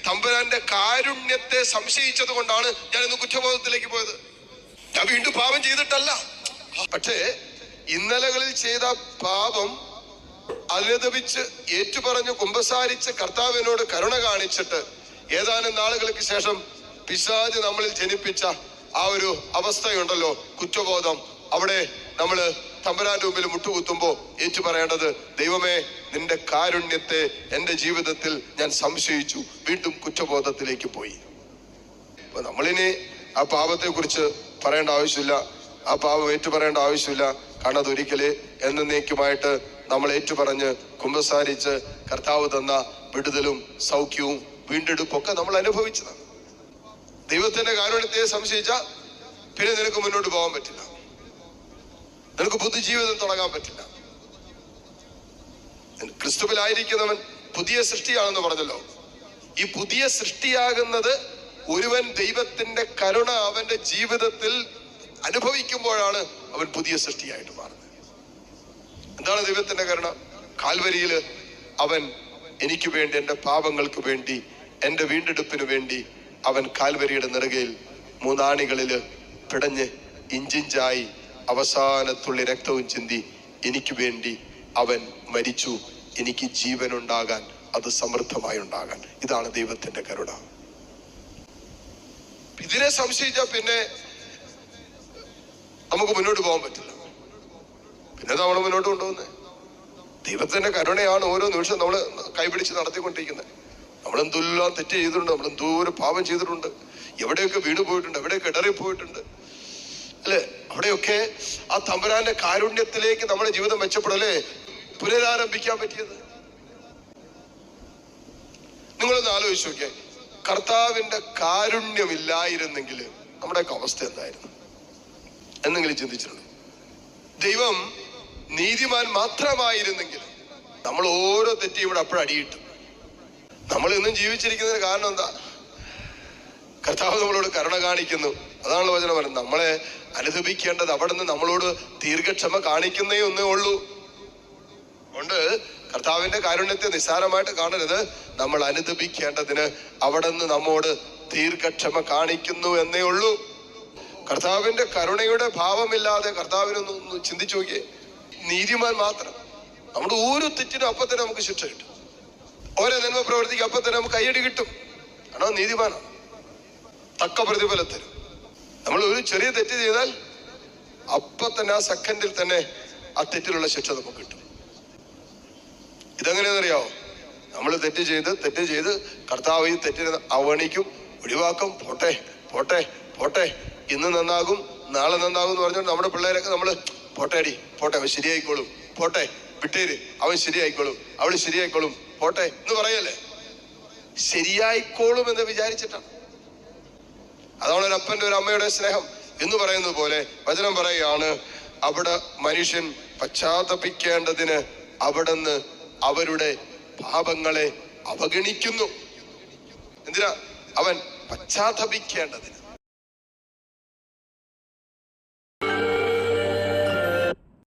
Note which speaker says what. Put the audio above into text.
Speaker 1: തമ്പുരാന്റെ കാരുണ്യത്തെ സംശയിച്ചത് കൊണ്ടാണ് ഞാൻ ഇന്ന് കുറ്റബോധത്തിലേക്ക് പോയത്. ഞാൻ വീണ്ടും പാപം ചെയ്തിട്ടല്ല. പക്ഷേ ഇന്നലകളിൽ ചെയ്ത പാപം അനുദപിച്ച് ഏറ്റുപറഞ്ഞ് കുമ്പസാരിച്ച് കർത്താവിനോട് കരുണ കാണിച്ചിട്ട് ഏതാനും നാളുകൾക്ക് ശേഷം പിശാച് നമ്മളിൽ ജനിപ്പിച്ച ആ ഒരു അവസ്ഥയുണ്ടല്ലോ, കുറ്റബോധം. അവിടെ നമ്മള് തമ്പുരാന്റെ മുമ്പിൽ മുട്ടുകുത്തുമ്പോ ഏറ്റുപറയേണ്ടത്, ദൈവമേ, നിന്റെ കാരുണ്യത്തെ എന്റെ ജീവിതത്തിൽ ഞാൻ സംശയിച്ചു. വീണ്ടും കുറ്റബോധത്തിലേക്ക് പോയി. അപ്പൊ നമ്മളിനി ആ പാപത്തെ കുറിച്ച് പറയേണ്ട ആവശ്യമില്ല, ആ പാപം ഏറ്റുപറയേണ്ട ആവശ്യമില്ല. കാരണം അതൊരിക്കലേ എന്നേക്കുമായിട്ട് നമ്മൾ ഏറ്റുപറഞ്ഞ് കുമ്പസാരിച്ച് കർത്താവ് തന്ന വിടുതലും സൗഖ്യവും വീണ്ടെടുപ്പൊക്കെ നമ്മൾ അനുഭവിച്ചതാണ്. ദൈവത്തിന്റെ കാരുണ്യത്തെ സംശയിച്ച പിന്നെ നിനക്ക് മുന്നോട്ട് പോകാൻ പറ്റില്ല, നിനക്ക് പുതുജീവിതം തുടങ്ങാൻ പറ്റില്ല. ക്രിസ്തുവിലായിരിക്കുന്നവൻ പുതിയ സൃഷ്ടിയാണെന്ന് പറഞ്ഞല്ലോ. ഈ പുതിയ സൃഷ്ടിയാകുന്നത് ഒരുവൻ ദൈവത്തിന്റെ കരുണ അവന്റെ ജീവിതത്തിൽ അനുഭവിക്കുമ്പോഴാണ് അവൻ പുതിയ സൃഷ്ടിയായിട്ട് മാറുന്നത്. എന്താണ് ദൈവത്തിന്റെ കരുണ? കാൽവരിയില് അവൻ എനിക്ക് വേണ്ടി, എന്റെ പാപങ്ങൾക്ക് വേണ്ടി, എന്റെ വീണ്ടെടുപ്പിന് വേണ്ടി അവൻ കാൽവരിയുടെ നെറുകയിൽ 3 ആണികളില് പിടഞ്ഞ് ഇഞ്ചിഞ്ചായി അവസാനത്തുള്ളി രക്തവും ചിന്തി എനിക്ക് വേണ്ടി അവൻ മരിച്ചു. എനിക്ക് ജീവൻ ഉണ്ടാകാൻ, അത് സമൃദ്ധമായി ഉണ്ടാകാൻ. ഇതാണ് ദൈവത്തിന്റെ കരുണ. ഇതിനെ സംശയിച്ചാൽ പിന്നെ നമുക്ക് മുന്നോട്ട് പോകാൻ പറ്റില്ല. പിന്നെ നമ്മൾ മുന്നോട്ട് കൊണ്ടുപോകുന്നത് ദൈവത്തിന്റെ കരുണയാണ്. ഓരോ നിമിഷം നമ്മൾ കൈപിടിച്ച് നടത്തിക്കൊണ്ടിരിക്കുന്നത്. നമ്മളെന്തെല്ലാം തെറ്റ് ചെയ്തിട്ടുണ്ട്, നമ്മളെന്തോരം പാപം ചെയ്തിട്ടുണ്ട്, എവിടെയൊക്കെ വീണ് പോയിട്ടുണ്ട്, എവിടെയൊക്കെ ഇടറിപ്പോയിട്ടുണ്ട്, അല്ലെ? അവിടെയൊക്കെ ആ തമ്പുരാന്റെ കാരുണ്യത്തിലേക്ക് നമ്മുടെ ജീവിതം മെച്ചപ്പെടല്ലേ, പുനരാരംഭിക്കാൻ പറ്റിയത്. നിങ്ങളൊന്ന് ആലോചിച്ച് നോക്കിയേ, കർത്താവിന്റെ കാരുണ്യമില്ലായിരുന്നെങ്കിൽ നമ്മുടെയൊക്കെ അവസ്ഥ എന്തായിരുന്നു എന്നെങ്കിലും ചിന്തിച്ചിട്ടുണ്ട്? ദൈവം നീതിമാൻ മാത്രമായിരുന്നെങ്കിൽ നമ്മൾ ഓരോ തെറ്റും ഇവിടെ അപ്പോഴടിയിട്ടു. നമ്മൾ ഇന്നും ജീവിച്ചിരിക്കുന്നതിന് കാരണം എന്താ? കർത്താവ് നമ്മളോട് കരുണ കാണിക്കുന്നു. അതാണല്ലോ വചനം പറയുന്നത്. നമ്മളെ അനുദപിക്കേണ്ടത് അവിടെ നിന്ന് നമ്മളോട് ദീർഘക്ഷമ കാണിക്കുന്നേ ഒന്നേ ഉള്ളൂ. കൊണ്ട് കർത്താവിന്റെ കാരുണ്യത്തെ നിസ്സാരമായിട്ട് കാണരുത്. നമ്മൾ അനുദപിക്കേണ്ടതിന് അവിടെ നിന്ന് നമ്മോട് ദീർഘക്ഷമ കാണിക്കുന്നു എന്നേ ഉള്ളൂ. കർത്താവിന്റെ കരുണയുടെ ഭാവമില്ലാതെ കർത്താവിനൊന്ന് ചിന്തിച്ചു നോക്കിയേ. നീതിമാൻ മാത്രം. നമ്മുടെ ഓരോ തെറ്റിനും അപ്പൊ തന്നെ നമുക്ക് ശിക്ഷ കിട്ടും. ഓരോ നന്മ പ്രവർത്തിക്കും അപ്പൊ തന്നെ നമുക്ക് കയ്യടി കിട്ടും. ആണോ? നീതിമാനാണ്. തക്ക പ്രതിഫലം തരും. നമ്മൾ ഒരു ചെറിയ തെറ്റ് ചെയ്താൽ അപ്പൊ തന്നെ ആ സെക്കൻഡിൽ തന്നെ ആ തെറ്റിലുള്ള ശിക്ഷ നമുക്ക് കിട്ടും. ഇതെങ്ങനെയാണെന്നറിയാവോ? നമ്മൾ തെറ്റ് ചെയ്ത് കർത്താവ് ഈ തെറ്റിനെ അവഗണിക്കും, ഒഴിവാക്കും. പോട്ടെ പോട്ടെ പോട്ടെ, ഇന്ന് നന്നാകും നാളെ നന്നാകും എന്ന് പറഞ്ഞുകൊണ്ട് നമ്മുടെ പിള്ളേരൊക്കെ നമ്മൾ പോട്ടേടി, പോട്ടെ, അവൻ ശരിയായിക്കോളും, പോട്ടെ വിട്ടേര്, അവൻ ശരിയായിക്കോളും, അവള് ശരിയായിക്കോളും, പോട്ടെ എന്ന് പറയല്ലേ. ശരിയായിക്കോളും എന്ന് വിചാരിച്ചിട്ടാണ്. അതാണ് ഒരു അപ്പന്റെ ഒരു അമ്മയുടെ സ്നേഹം എന്ന് പറയുന്നത് പോലെ വചനം പറയുകയാണ്, അവിടെ മനുഷ്യൻ പശ്ചാത്തപിക്കേണ്ടതിന് അവിടുന്ന് അവരുടെ പാപങ്ങളെ അവഗണിക്കുന്നു. എന്തിനാ? അവൻ പശ്ചാത്തപിക്കേണ്ടതിന്.